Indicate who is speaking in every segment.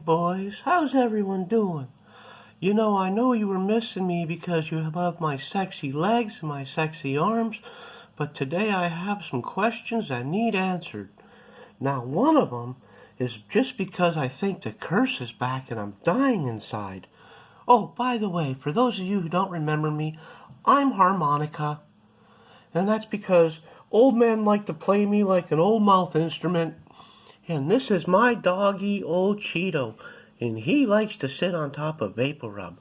Speaker 1: right, boys. How's everyone doing? I know you were missing me because you love my sexy legs and my sexy arms, but today I have some questions that need answered. Now, one of them is just because I think the curse is back and I'm dying inside. Oh, by the way, for those of you who don't remember me, I'm harmonica. And that's because old men like to play me like an old mouth instrument. And this is my doggy, old Cheeto, and he likes to sit on top of Vapor Rub.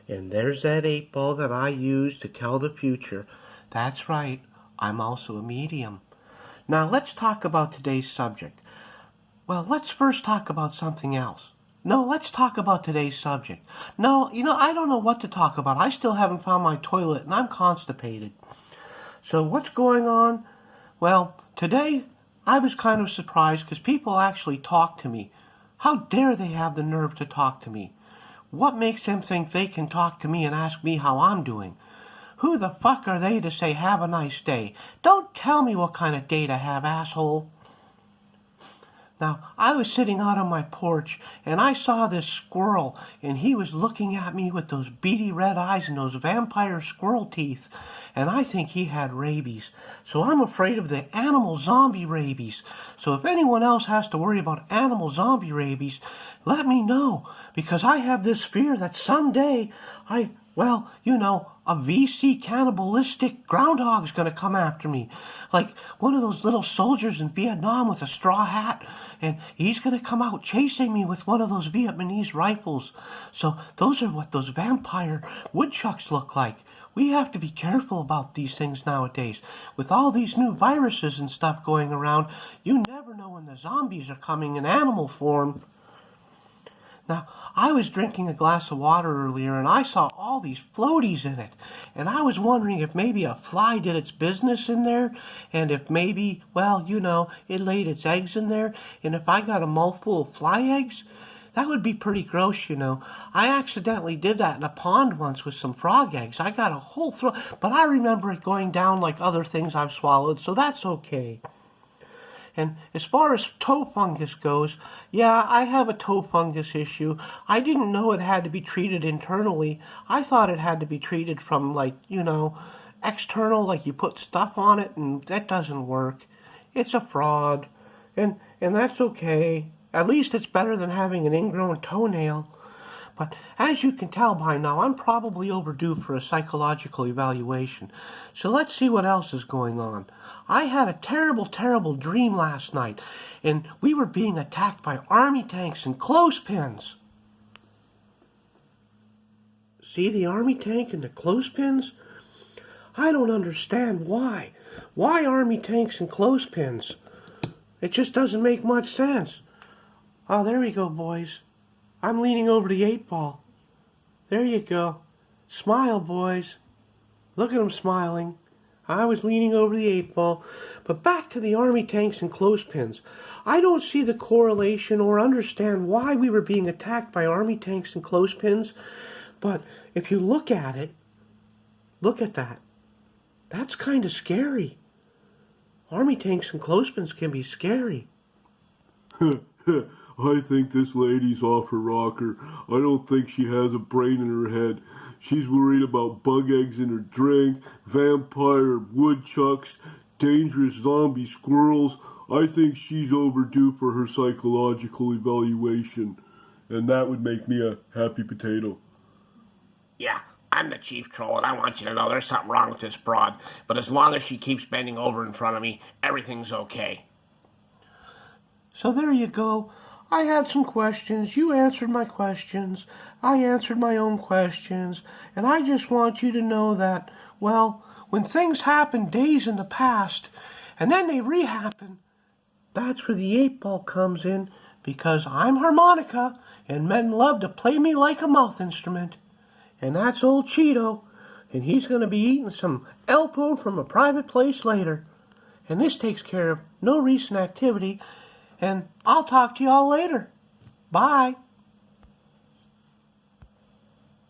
Speaker 1: And there's that 8-ball that I use to tell the future. That's right, I'm also a medium. Now let's talk about today's subject. Well, let's first talk about something else. No, let's talk about today's subject. No, I don't know what to talk about. I still haven't found my toilet, and I'm constipated. So what's going on? Well, today I was kind of surprised because people actually talk to me. How dare they have the nerve to talk to me? What makes them think they can talk to me and ask me how I'm doing? Who the fuck are they to say have a nice day? Don't tell me what kind of day to have, asshole. Now, I was sitting out on my porch, and I saw this squirrel, and he was looking at me with those beady red eyes and those vampire squirrel teeth, and I think he had rabies. So I'm afraid of the animal zombie rabies. So if anyone else has to worry about animal zombie rabies, let me know, because I have this fear that someday a VC cannibalistic groundhog's going to come after me. Like one of those little soldiers in Vietnam with a straw hat. And he's going to come out chasing me with one of those Vietnamese rifles. So those are what those vampire woodchucks look like. We have to be careful about these things nowadays. With all these new viruses and stuff going around, you never know when the zombies are coming in animal form. Now, I was drinking a glass of water earlier, and I saw all these floaties in it. And I was wondering if maybe a fly did its business in there, and if maybe, it laid its eggs in there. And if I got a mouthful of fly eggs, that would be pretty gross, I accidentally did that in a pond once with some frog eggs. I got a whole throat, but I remember it going down like other things I've swallowed, so that's okay. And as far as toe fungus goes, yeah, I have a toe fungus issue. I didn't know it had to be treated internally. I thought it had to be treated from, external, like you put stuff on it, and that doesn't work. It's a fraud. And that's okay. At least it's better than having an ingrown toenail. But as you can tell by now, I'm probably overdue for a psychological evaluation. So let's see what else is going on. I had a terrible, terrible dream last night, and we were being attacked by army tanks and clothespins. See the army tank and the clothespins? I don't understand why. Why army tanks and clothespins? It just doesn't make much sense. Oh, there we go, boys. I'm leaning over the 8-ball. There you go. Smile, boys. Look at them smiling. I was leaning over the 8-ball. But back to the army tanks and clothespins. I don't see the correlation or understand why we were being attacked by army tanks and clothespins. But if you look at it, look at that. That's kind of scary. Army tanks and clothespins can be scary.
Speaker 2: I think this lady's off her rocker. I don't think she has a brain in her head. She's worried about bug eggs in her drink, vampire woodchucks, dangerous zombie squirrels. I think she's overdue for her psychological evaluation. And that would make me a happy potato.
Speaker 3: Yeah, I'm the chief troll, and I want you to know there's something wrong with this broad. But as long as she keeps bending over in front of me, everything's okay.
Speaker 1: So there you go. I had some questions. You answered my questions. I answered my own questions. And I just want you to know that, when things happen days in the past, and then they re-happen, that's where the 8-ball comes in, because I'm harmonica, and men love to play me like a mouth instrument. And that's old Cheeto, and he's going to be eating some Elpo from a private place later. And this takes care of no recent activity, and I'll talk to y'all later. Bye.